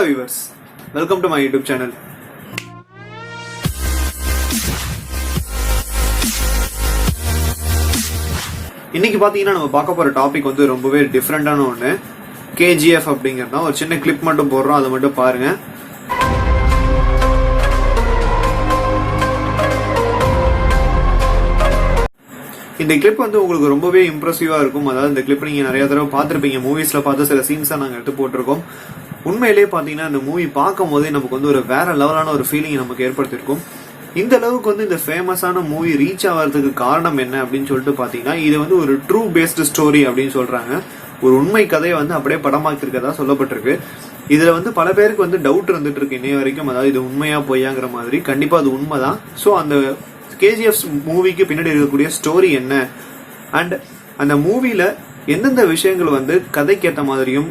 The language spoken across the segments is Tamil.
viewers, welcome to my YouTube channel. இன்னைக்கு பாத்தீங்கன்னா நம்ம பார்க்க போற டாபிக் வந்து ரொம்பவே டிஃபரெண்டான ஒண்ணு. KGF அப்படிங்கறத ஒரு சின்ன கிளிப் மட்டும் போடுறோம், அதை மட்டும் பாருங்க. இந்த கிளிப் வந்து உங்களுக்கு ரொம்பவே இம்ப்ரெசிவா இருக்கும். அதாவது இந்த கிளிப் நீங்க நிறைய தடவை பார்த்திருப்பீங்க, மூவிஸ்ல பார்த்து சில சீன்ஸா நாங்க எடுத்து போட்டிருக்கோம். உண்மையிலேயே பாத்தீங்கன்னா இந்த மூவி பார்க்கும் போதே நமக்கு வந்து ஒரு வேற லெவலான ஒரு ஃபீலிங் நமக்கு ஏற்படுத்திருக்கும். இந்த அளவுக்கு வந்து இந்த ஃபேமஸான மூவி ரீச் ஆகிறதுக்கு காரணம் என்ன அப்படின்னு சொல்லிட்டு பாத்தீங்கன்னா, இது வந்து ஒரு ட்ரூ பேஸ்டு ஸ்டோரி அப்படின்னு சொல்றாங்க. ஒரு உண்மை கதையை வந்து அப்படியே படமாக்கிருக்கதா சொல்லப்பட்டிருக்கு. இதுல வந்து பல பேருக்கு வந்து டவுட் இருந்துட்டு இருக்கு இன்னைய வரைக்கும், அதாவது இது உண்மையா பொய்யாங்கிற மாதிரி. கண்டிப்பா அது உண்மைதான். சோ அந்த KGF மூவிக்கு பின்னாடி இருக்கக்கூடிய ஸ்டோரி என்ன, அண்ட் அந்த மூவில எந்தெந்த விஷயங்கள் வந்து கதைக்கு ஏற்ற மாதிரியும்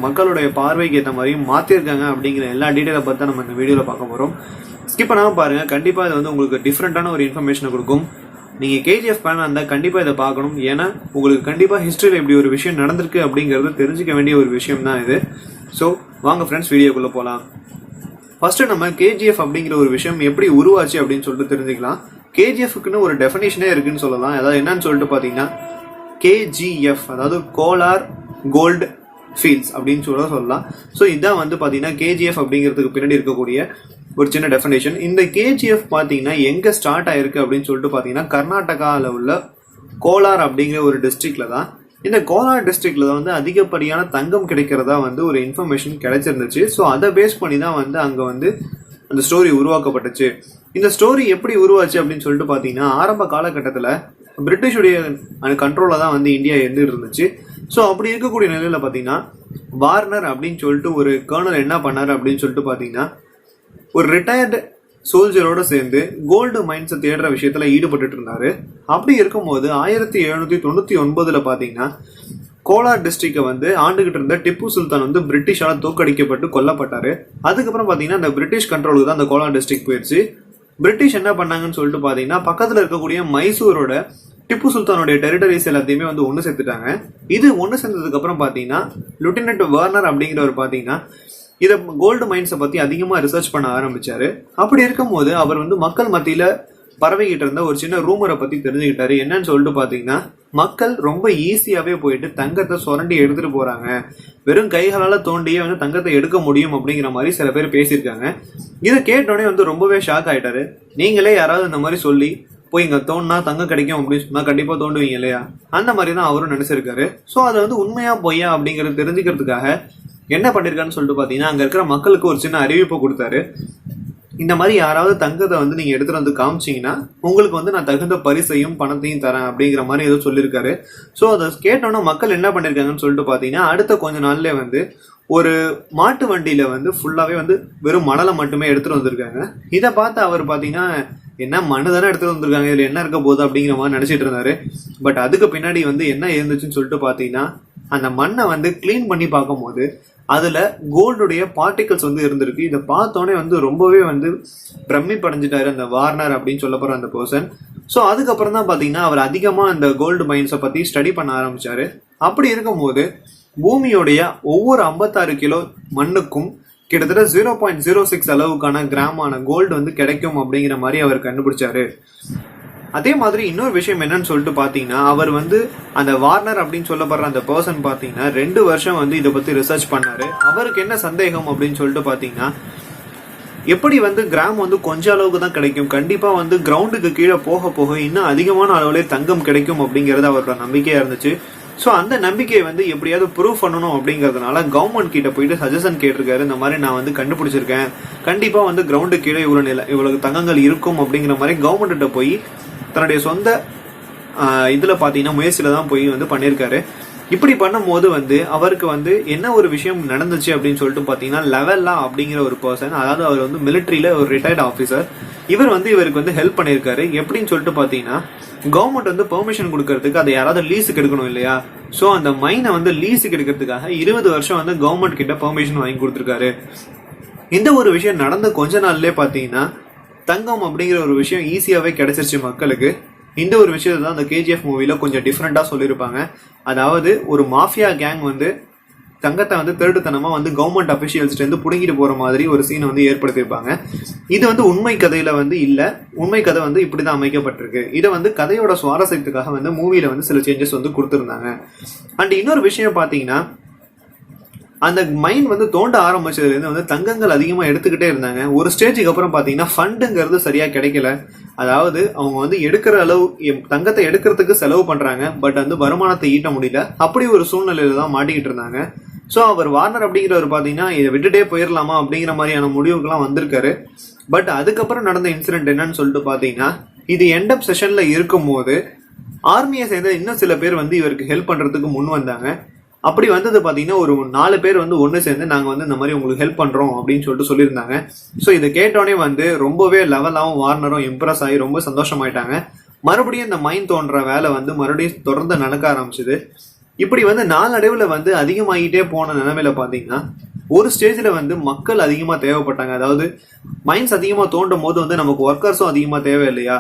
மக்களுடைய பார்வைக்கு ஏற்ற மாதிரியும் மாத்திருக்காங்க அப்படிங்கிற எல்லா டீட்டெயிலை பத்தி நம்ம இந்த வீடியோல பார்க்க போறோம். ஸ்கிப் பண்ணாம பாருங்க. கண்டிப்பா இது வந்து உங்களுக்கு டிஃப்ரெண்டான ஒரு இன்ஃபர்மேஷனை கொடுக்கும். நீங்க KGF ஃபேனா இருந்தா கண்டிப்பா இதை பார்க்கணும். ஏன்னா உங்களுக்கு கண்டிப்பா ஹிஸ்டரியில இப்படி ஒரு விஷயம் நடந்திருக்கு அப்படிங்கறது தெரிஞ்சுக்க வேண்டிய ஒரு விஷயம் தான் இது. சோ வாங்க ஃப்ரெண்ட்ஸ், வீடியோக்குள்ள போலாம். ஃபர்ஸ்ட் நம்ம KGF அப்படிங்கிற ஒரு விஷயம் எப்படி உருவாச்சு அப்படின்னு சொல்லிட்டு தெரிஞ்சுக்கலாம். KGFக்குன்னு ஒரு டெஃபினேஷனே இருக்குன்னு சொல்லலாம். அதாவது என்னன்னு சொல்லிட்டு பாத்தீங்கன்னா, KGF அதாவது கோலார் கோல்டு ஃபீல்ட்ஸ் அப்படின்னு சொல்லலாம். ஸோ இதான் வந்து பாத்தீங்கன்னா KGF அப்படிங்கிறதுக்கு பின்னாடி இருக்கக்கூடிய ஒரு சின்ன டெஃபினேஷன். இந்த KGF பாத்தீங்கன்னா எங்க ஸ்டார்ட் ஆயிருக்கு அப்படின்னு சொல்லிட்டு பாத்தீங்கன்னா, கர்நாடகாவில் உள்ள கோலார் அப்படிங்கிற ஒரு டிஸ்ட்ரிக்ட்ல தான். இந்த கோலார் டிஸ்ட்ரிக்ட்ல தான் வந்து அதிகப்படியான தங்கம் கிடைக்கிறதா வந்து ஒரு இன்ஃபர்மேஷன் கிடைச்சிருந்துச்சு. ஸோ அதை பேஸ் பண்ணி தான் வந்து அங்க வந்து அந்த ஸ்டோரி உருவாக்கப்பட்டுச்சு. இந்த ஸ்டோரி எப்படி உருவாச்சு அப்படின்னு சொல்லிட்டு பாத்தீங்கன்னா, ஆரம்ப காலகட்டத்துல பிரிட்டிஷுடைய கண்ட்ரோல தான் வந்து இந்தியா இருந்துட்டு இருந்துச்சு. ஸோ அப்படி இருக்கக்கூடிய நிலையில பாத்தீங்கன்னா, வார்னர் அப்படின்னு சொல்லிட்டு ஒரு கர்னல் என்ன பண்ணாரு அப்படின்னு சொல்லிட்டு பாத்தீங்கன்னா, ஒரு ரிட்டையர்டு சோல்ஜரோட சேர்ந்து கோல்டு மைன்ஸை தேடுற விஷயத்துல ஈடுபட்டு இருந்தாரு. அப்படி இருக்கும்போது 1799 பாத்தீங்கன்னா கோலார் டிஸ்ட்ரிக்ட வந்து ஆண்டுகிட்டு இருந்த டிப்பு சுல்தான் வந்து பிரிட்டிஷால தோக்கடிக்கப்பட்டு கொல்லப்பட்டாரு. அதுக்கப்புறம் பாத்தீங்கன்னா அந்த பிரிட்டிஷ் கண்ட்ரோலுக்கு தான் அந்த கோலார் டிஸ்ட்ரிக்ட் போயிடுச்சு. பிரிட்டிஷ் என்ன பண்ணாங்கன்னு சொல்லிட்டு பாத்தீங்கன்னா, பக்கத்துல இருக்கக்கூடிய மைசூரோட டிப்பு சுல்தானுடைய டெரிட்டரிஸ் எல்லாத்தையுமே வந்து ஒண்ணு சேர்த்துட்டாங்க. இது ஒண்ணு சேர்ந்ததுக்கு அப்புறம் பாத்தீங்கன்னா, லெப்டினன்ட் வார்னர் அப்படிங்கிறவர் பாத்தீங்கன்னா இத கோல்டு மைன்ஸை பத்தி அதிகமா ரிசர்ச் பண்ண ஆரம்பிச்சாரு. அப்படி இருக்கும்போது அவர் வந்து மக்கள் மத்தியில பரவிக்கிட்டு இருந்த ஒரு சின்ன ரூமரை பத்தி தெரிஞ்சுக்கிட்டாரு. என்னன்னு சொல்லிட்டு பாத்தீங்கன்னா, மக்கள் ரொம்ப ஈஸியாவே போயிட்டு தங்கத்தை சுரண்டி எடுத்துட்டு போறாங்க, வெறும் கைகளால தோண்டியே வந்து தங்கத்தை எடுக்க முடியும் அப்படிங்கிற மாதிரி சில பேர் பேசியிருக்காங்க. இதை கேட்டோடனே வந்து ரொம்பவே ஷாக் ஆயிட்டாரு. நீங்களே யாராவது இந்த மாதிரி சொல்லி போய் இங்க தோண்டினா தங்கம் கிடைக்கும் அப்படின்னு சொன்னா கண்டிப்பா தோண்டுவீங்க இல்லையா, அந்த மாதிரி தான் அவரும் நினைச்சிருக்காரு. சோ அதை வந்து உண்மையா பொய்யா அப்படிங்கறது தெரிஞ்சுக்கிறதுக்காக என்ன பண்ணிருக்கான்னு சொல்லிட்டு பாத்தீங்கன்னா, அங்க இருக்கிற மக்களுக்கு ஒரு சின்ன அறிவிப்பு கொடுத்தாரு. இந்த மாதிரி யாராவது தங்கத்தை வந்து நீங்க எடுத்துட்டு வந்து காமிச்சீங்கன்னா உங்களுக்கு வந்து நான் தகுந்த பரிசையும் பணத்தையும் தரேன் அப்படிங்கிற மாதிரி ஏதோ சொல்லியிருக்காரு. சோ அதை கேட்டோன்னா மக்கள் என்ன பண்ணிருக்காங்கன்னு சொல்லிட்டு பாத்தீங்கன்னா, அடுத்த கொஞ்ச நாள்ல வந்து ஒரு மாட்டு வண்டியில வந்து ஃபுல்லாவே வந்து வெறும் மணலை மட்டுமே எடுத்துட்டு வந்திருக்காங்க. இதை பார்த்து அவர் பாத்தீங்கன்னா, என்ன மண்ணு தானே எடுத்துட்டு வந்திருக்காங்க, இதுல என்ன இருக்க போகுது அப்படிங்கிற மாதிரி நினைச்சிட்டு இருந்தாரு. பட் அதுக்கு பின்னாடி வந்து என்ன இருந்துச்சுன்னு சொல்லிட்டு பாத்தீங்கன்னா, அந்த மண்ணை வந்து கிளீன் பண்ணி பார்க்கும்போது அதுல கோல்டுடைய பார்ட்டிகல்ஸ் வந்து இருந்திருக்கு. இதை பார்த்தோன்னே வந்து ரொம்பவே வந்து பிரமிப்படைஞ்சிட்டாரு அந்த வார்னர் அப்படின்னு சொல்ல போற அந்த பர்சன். ஸோ அதுக்கப்புறம் தான் பாத்தீங்கன்னா அவர் அதிகமா அந்த கோல்டு மைன்ஸை பத்தி ஸ்டடி பண்ண ஆரம்பிச்சாரு. அப்படி இருக்கும்போது பூமியோடைய ஒவ்வொரு 56 கிலோ மண்ணுக்கும் கிட்டத்தட்ட 0.06 அளவுக்கான கிராமான கோல்டு வந்து கிடைக்கும் அப்படிங்கிற மாதிரி அவர் கண்டுபிடிச்சாரு. அதே மாதிரி இன்னொரு விஷயம் என்னன்னு சொல்லிட்டு பாத்தீங்கன்னா, அவர் வந்து அந்த வார்னர் அப்படின்னு சொல்லப்படுற அந்த பர்சன் பாத்தீங்கன்னா 2 வருஷம் வந்து இதை பத்தி ரிசர்ச் பண்ணாரு. அவருக்கு என்ன சந்தேகம் அப்படின்னு சொல்லிட்டு பாத்தீங்கன்னா, எப்படி வந்து கிராம் வந்து கொஞ்ச அளவுக்கு தான் கிடைக்கும், கண்டிப்பா வந்து கிரவுண்டுக்கு கீழே போக போக இன்னும் அதிகமான அளவுல தங்கம் கிடைக்கும் அப்படிங்கறது அவரோட நம்பிக்கையா இருந்துச்சு. சோ அந்த நம்பிக்கையை வந்து எப்படியாவது ப்ரூவ் பண்ணணும் அப்படிங்கறதுனால கவர்மெண்ட் கிட்ட போயிட்டு சஜஷன் கேட்டிருக்காரு. இந்த மாதிரி நான் வந்து கண்டுபிடிச்சிருக்கேன், கண்டிப்பா வந்து கிரவுண்டு கீழே இவ்வளவு தங்கங்கள் இருக்கும் அப்படிங்கிற மாதிரி கவர்மெண்ட் கிட்ட போய் தன்னுடைய சொந்த இதுல பாத்தீங்கன்னா முயற்சியில தான் போய் வந்து பண்ணிருக்காரு. இப்படி பண்ணும் போது வந்து அவருக்கு வந்து என்ன ஒரு விஷயம் நடந்துச்சு அப்படின்னு சொல்லிட்டு பாத்தீங்கன்னா, லெவல்லா அப்படிங்கிற ஒரு பர்சன், அதாவது அவர் வந்து மிலிட்டரியில ஒரு ரிட்டையர்ட் ஆபீசர், இவர் வந்து இவருக்கு வந்து ஹெல்ப் பண்ணிருக்காரு. எப்படின்னு சொல்லிட்டு பாத்தீங்கன்னா, கவர்மெண்ட் வந்து பெர்மிஷன் கொடுக்கறதுக்கு அதை யாராவது லீஸுக்கு எடுக்கணும் இல்லையா. சோ அந்த மைனை வந்து லீஸுக்கு எடுக்கிறதுக்காக 20 வருஷம் வந்து கவர்மெண்ட் கிட்ட பெர்மிஷன் வாங்கி கொடுத்திருக்காரு. இந்த ஒரு விஷயம் நடந்த கொஞ்ச நாள்லயே பாத்தீங்கன்னா தங்கம் அப்படிங்கிற ஒரு விஷயம் ஈஸியாவே கிடைச்சிருச்சு மக்களுக்கு. இந்த ஒரு விஷயத்தை தான் அந்த KGF மூவில கொஞ்சம் டிஃப்ரெண்டா சொல்லியிருப்பாங்க. அதாவது ஒரு மாஃபியா கேங் வந்து தங்கத்தை வந்து திருட்டுத்தனமா வந்து கவர்மெண்ட் அபிஷியல்ஸ்ல இருந்து புடுங்கிட்டு போற மாதிரி ஒரு சீனை வந்து ஏற்படுத்தியிருப்பாங்க. இது வந்து உண்மை கதையில வந்து இல்ல, உண்மை கதை வந்து இப்படிதான் அமைக்கப்பட்டிருக்கு. இதை வந்து கதையோட சுவாரஸ்யத்துக்காக வந்து மூவில வந்து சில சேஞ்சஸ் வந்து கொடுத்திருந்தாங்க. அண்ட் இன்னொரு விஷயம் பாத்தீங்கன்னா, அந்த மைன் வந்து தோண்ட ஆரம்பிச்சதுல இருந்து வந்து தங்கங்கள் அதிகமா எடுத்துக்கிட்டே இருந்தாங்க. ஒரு ஸ்டேஜுக்கு அப்புறம் பாத்தீங்கன்னா ஃபண்டுங்கிறது சரியா கிடைக்கல. அதாவது அவங்க வந்து எடுக்கிற அளவு தங்கத்தை எடுக்கிறதுக்கு செலவு பண்றாங்க, பட் வந்து வருமானத்தை ஈட்ட முடியல. அப்படி ஒரு சூழ்நிலையில தான் மாட்டிக்கிட்டு இருந்தாங்க. ஸோ அவர் வார்னர் அப்படிங்கிறவர் பாத்தீங்கன்னா இதை விட்டுட்டே போயிடலாமா அப்படிங்கிற மாதிரியான முடிவுக்கெல்லாம் வந்திருக்காரு. பட் அதுக்கப்புறம் நடந்த இன்சிடென்ட் என்னன்னு சொல்லிட்டு பாத்தீங்கன்னா, இது எண்ட் ஆஃப் செஷன்ல இருக்கும் போது ஆர்மியை சேர்ந்த இன்னும் சில பேர் வந்து இவருக்கு ஹெல்ப் பண்றதுக்கு முன் வந்தாங்க. அப்படி வந்தது பாத்தீங்கன்னா ஒரு 4 பேர் வந்து ஒன்னு சேர்ந்து நாங்க வந்து இந்த மாதிரி உங்களுக்கு ஹெல்ப் பண்றோம் அப்படின்னு சொல்லிட்டு சொல்லியிருந்தாங்க. ஸோ இதை கேட்டோடனே வந்து ரொம்பவே லெவலாவும் வார்னரும் இம்ப்ரெஸ் ஆகி ரொம்ப சந்தோஷமாயிட்டாங்க. மறுபடியும் இந்த மைன் தோன்ற வேலை வந்து மறுபடியும் தொடர்ந்து நடக்க ஆரம்பிச்சுது. இப்படி வந்து நாளடைவுல வந்து அதிகமாகிட்டே போன நிலைமையில பாத்தீங்கன்னா ஒரு ஸ்டேஜ்ல வந்து மக்கள் அதிகமா தேவைப்பட்டாங்க. அதாவது மைன்ஸ் அதிகமா தோண்டும் போது வந்து நமக்கு ஒர்க்கர்ஸும் அதிகமா தேவை இல்லையா?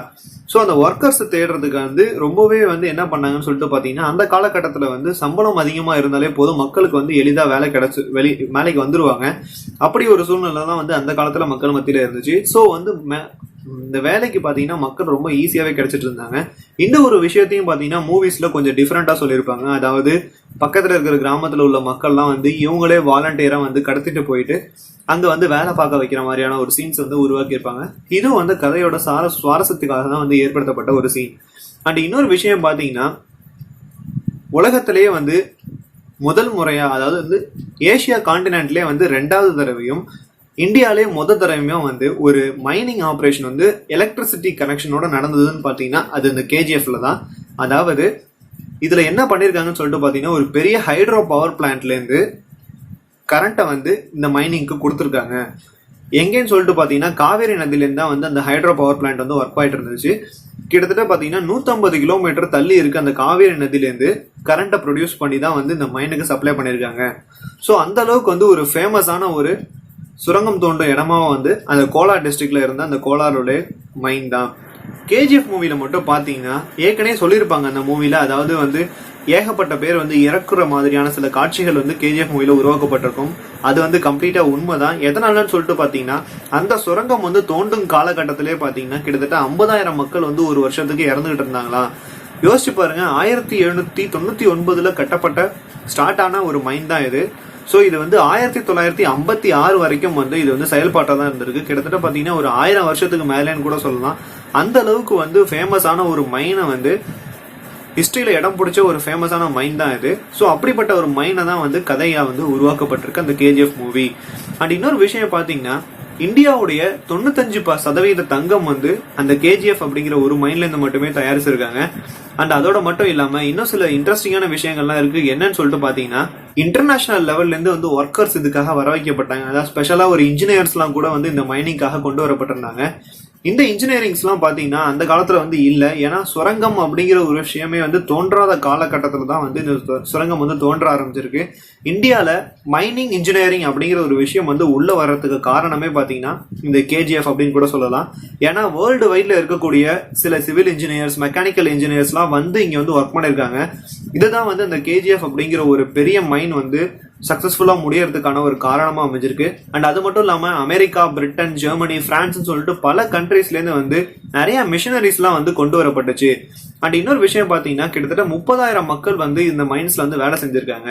ஸோ அந்த ஒர்க்கர்ஸ் தேடுறதுக்கு வந்து ரொம்பவே வந்து என்ன பண்ணாங்கன்னு சொல்லிட்டு பாத்தீங்கன்னா, அந்த காலகட்டத்துல வந்து சம்பளம் அதிகமா இருந்தாலே போதும், மக்களுக்கு வந்து எளிதா வேலை கிடைச்சு வேலைக்கு வந்துருவாங்க. அப்படி ஒரு சூழ்நிலை தான் வந்து அந்த காலத்துல மக்கள் மத்தியில இருந்துச்சு. ஸோ வந்து இந்த வேலைக்கு பாத்தீங்கன்னா மக்கள் ரொம்ப ஈஸியாவே கிடைச்சிட்டு இருந்தாங்க. இந்த ஒரு விஷயத்தையும் பாத்தீங்கன்னா மூவிஸ்ல கொஞ்சம் டிஃப்ரெண்டா சொல்லியிருப்பாங்க. அதாவது பக்கத்துல இருக்கிற கிராமத்துல உள்ள மக்கள்லாம் வந்து இவங்களே வாலண்டியரா வந்து கடத்திட்டு போயிட்டு அங்க வந்து வேலை பார்க்க வைக்கிற மாதிரியான ஒரு சீன்ஸ் வந்து உருவாக்கி இருப்பாங்க. இதுவும் வந்து கதையோட சுவாரஸ்யத்துக்காக தான் வந்து ஏற்படுத்தப்பட்ட ஒரு சீன். அண்ட் இன்னொரு விஷயம் பாத்தீங்கன்னா, உலகத்திலேயே வந்து முதல் முறையா, அதாவது வந்து ஏசியா கான்டினென்ட்லயே வந்து 2வது தடவையும் இந்தியாலே தடவையும் வந்து ஒரு மைனிங் ஆபரேஷன் வந்து எலக்ட்ரிசிட்டி கனெக்ஷனோட நடந்ததுன்னு பாத்தீங்கன்னா அது இந்த கேஜிஎஃப்ல தான். அதாவது இதுல என்ன பண்ணிருக்காங்கன்னு சொல்லிட்டு பாத்தீங்கன்னா, ஒரு பெரிய ஹைட்ரோ பவர் பிளான்ட்ல இருந்து கரண்ட்டை வந்து இந்த மைனிங்க்கு கொடுத்துருக்காங்க. எங்கேன்னு சொல்லிட்டு பாத்தீங்கன்னா காவேரி நதியிலேருந்து தான் வந்து அந்த ஹைட்ரோ பவர் பிளான்ட் வந்து ஒர்க் ஆயிட்டு இருந்துச்சு. கிட்டத்தட்ட பாத்தீங்கன்னா 150 கிலோமீட்டர் தள்ளி இருக்கு அந்த காவேரி நதியிலேருந்து கரண்ட்டை ப்ரொடியூஸ் பண்ணி தான் வந்து இந்த மைனுக்கு சப்ளை பண்ணிருக்காங்க. ஸோ அந்த அளவுக்கு வந்து ஒரு ஃபேமஸான ஒரு சுரங்கம் தோண்டும் இடமா வந்து அந்த கோலார் டிஸ்ட்ரிக்ட்ல இருந்த அந்த கோலாரோட மைன் தான். கேஜிஎஃப் மூவில மட்டும் பாத்தீங்கன்னா ஏற்கனவே சொல்லியிருப்பாங்க அந்த மூவில, அதாவது வந்து ஏகப்பட்ட பேர் வந்து இறக்குற மாதிரியான சில காட்சிகள் வந்து கேஜிஎஃப் மூவில உருவாக்கப்பட்டிருக்கும். அது வந்து கம்ப்ளீட்டா உண்மைதான். எதனாலன்னு சொல்லிட்டு பாத்தீங்கன்னா, அந்த சுரங்கம் வந்து தோண்டும் காலகட்டத்திலே பாத்தீங்கன்னா கிட்டத்தட்ட 50,000 மக்கள் வந்து ஒரு வருஷத்துக்கு இறந்துகிட்டு இருந்தாங்களா. யோசிச்சு பாருங்க, 1799 கட்டப்பட்ட ஸ்டார்ட் ஆன ஒரு மைன் தான் இது. ஸோ இது வந்து 1956 வரைக்கும் வந்து இது வந்து செயல்பாட்டா தான் இருந்திருக்கு. கிட்டத்தட்ட பாத்தீங்கன்னா ஒரு 1000 வருஷத்துக்கு மேலேன்னு கூட சொல்லலாம். அந்த அளவுக்கு வந்து ஃபேமஸான ஒரு மைனை வந்து ஹிஸ்டரியில இடம் பிடிச்ச ஒரு ஃபேமஸான மைன் தான் இது. ஸோ அப்படிப்பட்ட ஒரு மைனை தான் வந்து கதையா வந்து உருவாக்கப்பட்டிருக்கு அந்த கேஜிஎஃப் மூவி. அண்ட் இன்னொரு விஷயம் பாத்தீங்கன்னா, இந்தியாவுடைய 95% தங்கம் வந்து அந்த கேஜிஎஃப் அப்படிங்கிற ஒரு மைன்ல இருந்து மட்டுமே தயாரிச்சிருக்காங்க. அண்ட் அதோட மட்டும் இல்லாம இன்னும் சில இன்ட்ரெஸ்டிங்கான விஷயங்கள்லாம் இருக்கு. என்னன்னு சொல்லிட்டு பாத்தீங்கன்னா, இன்டர்நேஷனல் லெவல்ல இருந்து வந்து ஒர்க்கர்ஸ் இதுக்காக வர வைக்கப்பட்டாங்க. அதாவது ஸ்பெஷலா ஒரு இன்ஜினியர்ஸ் எல்லாம் கூட வந்து இந்த மைனிங்காக கொண்டு வரப்பட்டிருந்தாங்க. இந்த இன்ஜினியரிங்ஸ் எல்லாம் பாத்தீங்கன்னா அந்த காலத்துல வந்து இல்ல. ஏன்னா சுரங்கம் அப்படிங்கிற ஒரு விஷயமே வந்து தோன்றாத காலகட்டத்துல தான் வந்து இந்த சுரங்கம் வந்து தோன்ற ஆரம்பிச்சிருக்கு. இந்தியால மைனிங் இன்ஜினியரிங் அப்படிங்கிற ஒரு விஷயம் வந்து உள்ள வர்றதுக்கு காரணமே பாத்தீங்கன்னா இந்த கேஜிஎஃப் அப்படின்னு கூட சொல்லலாம். ஏன்னா வேர்ல்டு வைட்ல இருக்கக்கூடிய சில சிவில் இன்ஜினியர்ஸ், மெக்கானிக்கல் இன்ஜினியர்ஸ் எல்லாம் வந்து இங்க வந்து ஒர்க் பண்ணிருக்காங்க. இதுதான் வந்து இந்த கேஜிஎஃப் அப்படிங்கிற ஒரு பெரிய மைன் வந்து சக்சஸ்ஃபுல்லா முடியறதுக்கான ஒரு காரணமா அமைஞ்சிருக்கு. அண்ட் அது மட்டும் இல்லாம அமெரிக்கா, பிரிட்டன், ஜெர்மனி, பிரான்ஸ் சொல்லிட்டு பல கண்ட்ரீஸ்ல இருந்து வந்து நிறைய மிஷனரிஸ் எல்லாம் வந்து கொண்டு வரப்பட்டுச்சு. அண்ட் இன்னொரு விஷயம் பாத்தீங்கன்னா, கிட்டத்தட்ட 30,000 மக்கள் வந்து இந்த மைன்ஸ்ல வந்து வேலை செஞ்சிருக்காங்க.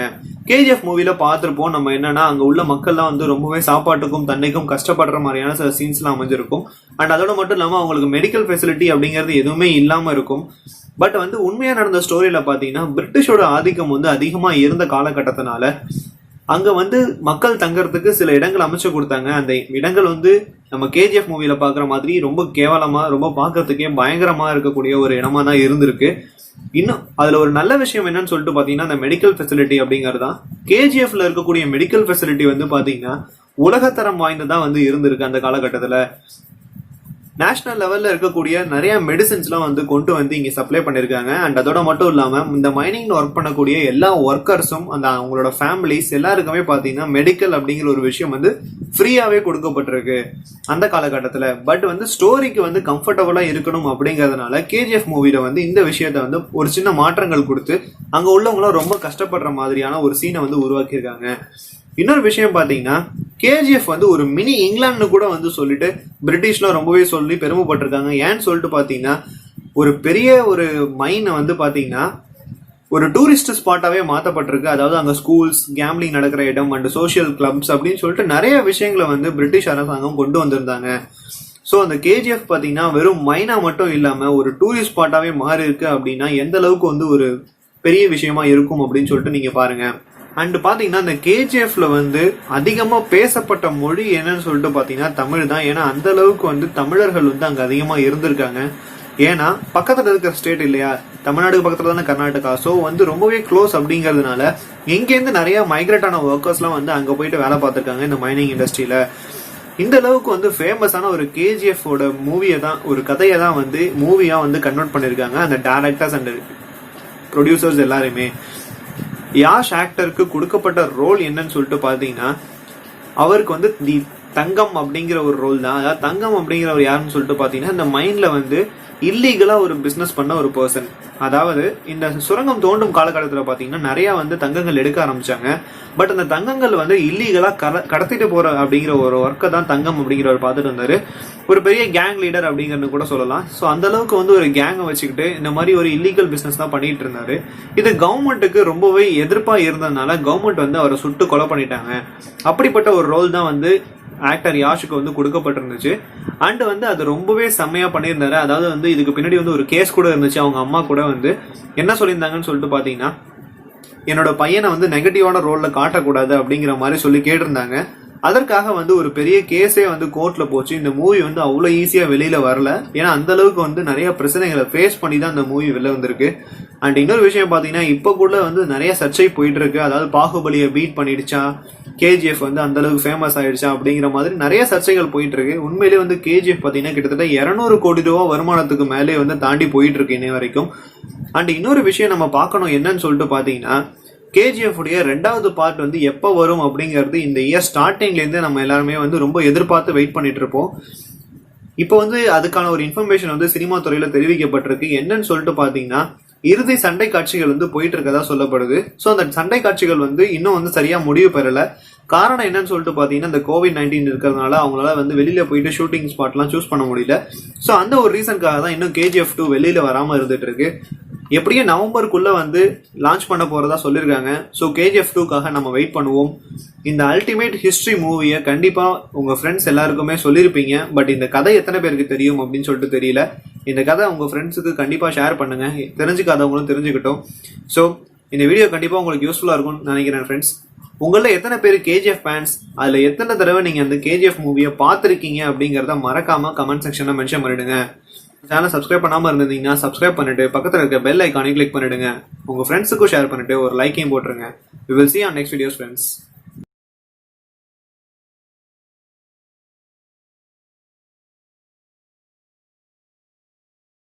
கேஜிஎஃப் மூவில பார்த்திருப்போம் நம்ம, என்னன்னா அங்க உள்ள மக்கள்லாம் வந்து ரொம்பவே சாப்பாட்டுக்கும் தண்ணிக்கும் கஷ்டப்படுற மாதிரியான சில சீன்ஸ் எல்லாம் அமைஞ்சிருக்கும். அண்ட் அதோட மட்டும் இல்லாம அவங்களுக்கு மெடிக்கல் ஃபெசிலிட்டி அப்படிங்கிறது எதுவுமே இல்லாம இருக்கும். பட் வந்து உண்மையா நடந்த ஸ்டோரியில பாத்தீங்கன்னா, பிரிட்டிஷோட ஆதிக்கம் வந்து அதிகமா இருந்த காலகட்டத்தினால அங்க வந்து மக்கள் தங்கறதுக்கு சில இடங்கள் அமைச்சு கொடுத்தாங்க. அந்த இடங்கள் வந்து நம்ம கேஜிஎஃப் மூவில பாக்குற மாதிரி ரொம்ப கேவலமா, ரொம்ப பாக்குறதுக்கே பயங்கரமா இருக்கக்கூடிய ஒரு இடமா தான் இருந்திருக்கு. இன்னும் அதுல ஒரு நல்ல விஷயம் என்னன்னு சொல்லிட்டு பாத்தீங்கன்னா, அந்த மெடிக்கல் ஃபெசிலிட்டி அப்படிங்கறதுதான். கேஜிஎஃப்ல இருக்கக்கூடிய மெடிக்கல் ஃபெசிலிட்டி வந்து பாத்தீங்கன்னா உலகத்தரம் வாய்ந்ததா வந்து இருந்திருக்கு அந்த காலகட்டத்துல. நேஷனல் லெவல்ல இருக்கக்கூடிய நிறைய மெடிசின்ஸ் எல்லாம் வந்து கொண்டு வந்து இங்க சப்ளை பண்ணிருக்காங்க. அண்ட் அதோட மட்டும் இல்லாம இந்த மைனிங்ல ஒர்க் பண்ணக்கூடிய எல்லா ஒர்க்கர்ஸும் அந்த அவங்களோட ஃபேமிலிஸ் எல்லாருக்குமே பாத்தீங்கன்னா மெடிக்கல் அப்படிங்கிற ஒரு விஷயம் வந்து ஃப்ரீயாவே கொடுக்கப்பட்டிருக்கு அந்த காலகட்டத்துல. பட் வந்து ஸ்டோரிக்கு வந்து கம்ஃபர்டபுளா இருக்கணும் அப்படிங்கறதுனால கேஜிஎஃப் மூவில வந்து இந்த விஷயத்த வந்து ஒரு சின்ன மாற்றங்கள் கொடுத்து அங்க உள்ளவங்களும் ரொம்ப கஷ்டப்படுற மாதிரியான ஒரு சீனை வந்து உருவாக்கியிருக்காங்க. இன்னொரு விஷயம் பாத்தீங்கன்னா கேஜிஎஃப் வந்து ஒரு மினி இங்கிலாந்து கூட வந்து சொல்லிட்டு பிரிட்டிஷ்லாம் ரொம்பவே சொல்லி பெருமைப்பட்டிருக்காங்க. ஏன்னு சொல்லிட்டு பாத்தீங்கன்னா ஒரு பெரிய ஒரு மைனை வந்து பாத்தீங்கன்னா ஒரு டூரிஸ்ட் ஸ்பாட்டாவே மாத்தப்பட்டிருக்கு. அதாவது அங்க ஸ்கூல்ஸ், கேம்லிங் நடக்கிற இடம் அண்ட் சோசியல் கிளப்ஸ் அப்படின்னு சொல்லிட்டு நிறைய விஷயங்களை வந்து பிரிட்டிஷ் அரசாங்கம் கொண்டு வந்திருந்தாங்க. சோ அந்த கேஜிஎஃப் பாத்தீங்கன்னா வெறும் மைனா மட்டும் இல்லாம ஒரு டூரிஸ்ட் ஸ்பாட்டாவே மாறி இருக்கு அப்படின்னா எந்த அளவுக்கு வந்து ஒரு பெரிய விஷயமா இருக்கும் அப்படின்னு சொல்லிட்டு நீங்க பாருங்க. அண்ட் பாத்தீங்கன்னா இந்த கேஜிஎஃப்ல வந்து அதிகமா பேசப்பட்ட மொழி என்னன்னு சொல்லிட்டு பாத்தீங்கன்னா தமிழ் தான். ஏன்னா அந்த அளவுக்கு வந்து தமிழர்கள் வந்து அங்க அதிகமா இருந்திருக்காங்க. ஏன்னா பக்கத்துல இருக்கிற ஸ்டேட் இல்லையா, தமிழ்நாடுக்கு பக்கத்துல தானே கர்நாடகா. சோ வந்து ரொம்பவே க்ளோஸ் அப்படிங்கறதுனால இங்கேருந்து நிறைய மைக்ரேட் ஆன ஒர்க்கர்ஸ் எல்லாம் வந்து அங்க போயிட்டு வேலை பார்த்திருக்காங்க இந்த மைனிங் இண்டஸ்ட்ரியில. இந்த அளவுக்கு வந்து ஃபேமஸான ஒரு கேஜிஎஃப் ஓட மூவியை தான், ஒரு கதையை தான் வந்து மூவியா வந்து கன்வெர்ட் பண்ணிருக்காங்க அந்த டைரக்டர்ஸ் அண்ட் ப்ரொடியூசர்ஸ் எல்லாருமே. யாஷ் ஆக்டருக்கு கொடுக்கப்பட்ட ரோல் என்னன்னு சொல்லிட்டு பாத்தீங்கன்னா அவருக்கு வந்து தி தங்கம் அப்படிங்கிற ஒரு ரோல் தான். அதாவது தங்கம் அப்படிங்கிறவர் யாருன்னு சொல்லிட்டு பாத்தீங்கன்னா இந்த மைண்ட்ல வந்து இல்லீகலா ஒரு பிசினஸ் பண்ண ஒரு பர்சன். அதாவது இந்த சுரங்கம் தோண்டும் காலகட்டத்தில் பாத்தீங்கன்னா நிறைய வந்து தங்கங்கள் எடுக்க ஆரம்பிச்சாங்க. பட் அந்த தங்கங்கள் வந்து இல்லீகலா கடத்திட்டு போற அப்படிங்கிற ஒரு ஒர்க்கை தான் தங்கம் அப்படிங்கிறவர் பார்த்துட்டு வந்தாரு. ஒரு பெரிய கேங் லீடர் அப்படிங்கறது கூட சொல்லலாம். சோ அந்த அளவுக்கு வந்து ஒரு கேங்கை வச்சுக்கிட்டு இந்த மாதிரி ஒரு இல்லீகல் பிசினஸ் தான் பண்ணிட்டு இருந்தாரு. இது கவர்மெண்ட்டுக்கு ரொம்பவே எதிர்ப்பா இருந்ததுனால கவர்மெண்ட் வந்து அவரை சுட்டு கொலை பண்ணிட்டாங்க. அப்படிப்பட்ட ஒரு ரோல் தான் வந்து ஆக்டர் யாஷுக்கு வந்து கொடுக்கப்பட்டிருந்துச்சு. அண்ட் வந்து அது ரொம்பவே செம்மையா பண்ணியிருந்தாரு. அதாவது வந்து இதுக்கு பின்னாடி வந்து ஒரு கேஸ் கூட இருந்துச்சு. அவங்க அம்மா கூட வந்து என்ன சொல்லியிருந்தாங்கன்னு சொல்லிட்டு பாத்தீங்கன்னா என்னோட பையனை வந்து நெகட்டிவான ரோல்ல காட்டக்கூடாது அப்படிங்கிற மாதிரி சொல்லி கேட்டிருந்தாங்க. அதற்காக வந்து ஒரு பெரிய கேஸே வந்து கோர்ட்ல போச்சு. இந்த மூவி வந்து அவ்வளவு ஈஸியா வெளியில வரல. ஏன்னா அந்த அளவுக்கு வந்து நிறைய பிரச்சனைகளை ஃபேஸ் பண்ணி தான் இந்த மூவி வெளில வந்திருக்கு. அண்ட் இன்னொரு விஷயம் பாத்தீங்கன்னா இப்ப கூட வந்து நிறைய சர்ச்சை போயிட்டு இருக்கு. அதாவது பாகுபலியை பீட் பண்ணிடுச்சா, கேஜிஎஃப் வந்து அந்த அளவுக்கு ஃபேமஸ் ஆயிடுச்சா அப்படிங்கிற மாதிரி நிறைய சர்ச்சைகள் போயிட்டு இருக்கு. உண்மையிலேயே வந்து கேஜிஎஃப் பாத்தீங்கன்னா கிட்டத்தட்ட 200 கோடி ரூபாய் வருமானத்துக்கு மேலே வந்து தாண்டி போயிட்டு இருக்கு இன்னை வரைக்கும். அண்ட் இன்னொரு விஷயம் நம்ம பார்க்கணும் என்னன்னு சொல்லிட்டு பாத்தீங்கன்னா கேஜிஎஃப் உடைய 2வது பார்ட் வந்து எப்ப வரும் அப்படிங்கிறது இந்த இயர் ஸ்டார்டிங்ல இருந்து நம்ம எல்லாருமே வந்து ரொம்ப எதிர்பார்த்து வெயிட் பண்ணிட்டு இருப்போம். இப்போ வந்து அதுக்கான ஒரு இன்ஃபர்மேஷன் வந்து சினிமா துறையில தெரிவிக்கப்பட்டிருக்கு. என்னன்னு சொல்லிட்டு பாத்தீங்கன்னா இறுதி சண்டை காட்சிகள் வந்து போயிட்டு இருக்கதா சொல்லப்படுது. சோ அந்த சண்டை காட்சிகள் வந்து இன்னும் வந்து சரியா முடிவு பெறல. காரணம் என்னன்னு சொல்லிட்டு பாத்தீங்கன்னா இந்த COVID-19 இருக்கிறதுனால அவங்களால வந்து வெளியில போயிட்டு ஷூட்டிங் ஸ்பாட் எல்லாம் சூஸ் பண்ண முடியல. சோ அந்த ஒரு ரீசனுக்காக தான் இன்னும் KGF 2 வெளியில வராம இருந்துட்டு இருக்கு. எப்படியே நவம்பருக்குள்ள வந்து லான்ச் பண்ண போறதா சொல்லிருக்காங்க. சோ KGF 2க்காக நம்ம வெயிட் பண்ணுவோம். இந்த அல்டிமேட் ஹிஸ்டரி மூவியை கண்டிப்பா உங்க ஃப்ரெண்ட்ஸ் எல்லாருக்குமே சொல்லிருப்பீங்க. பட் இந்த கதை எத்தனை பேருக்கு தெரியும் அப்படின்னு சொல்லிட்டு தெரியல. இந்த கதை உங்க ஃப்ரெண்ட்ஸுக்கு கண்டிப்பா ஷேர் பண்ணுங்க, தெரிஞ்சுக்காதவங்களும் தெரிஞ்சுக்கிட்டோம். சோ இந்த வீடியோ கண்டிப்பா உங்களுக்கு யூஸ்ஃபுல்லா இருக்கும்னு நினைக்கிறேன் ஃப்ரெண்ட்ஸ். உங்கள எத்தனை பேர் KGF ஃபேன்ஸ், அதுல எத்தனை தடவை நீங்க அந்த KGF மூவியை பார்த்திருக்கீங்க அப்படிங்கறத மறக்காம கமெண்ட் செக்ஷன்ல மென்ஷன் பண்ணிடுங்க. சேனல் சப்ஸ்கிரைப் பண்ணாம இருந்தீங்கன்னா சப்ஸ்கிரைப் பண்ணிட்டு பக்கத்துல இருக்க பெல் ஐகானை கிளிக் பண்ணிடுங்க. உங்க ஃப்ரெண்ட்ஸுக்கும் ஷேர் பண்ணிட்டு ஒரு லைக்கையும் போட்டுருங்க. We will see you on next videos friends.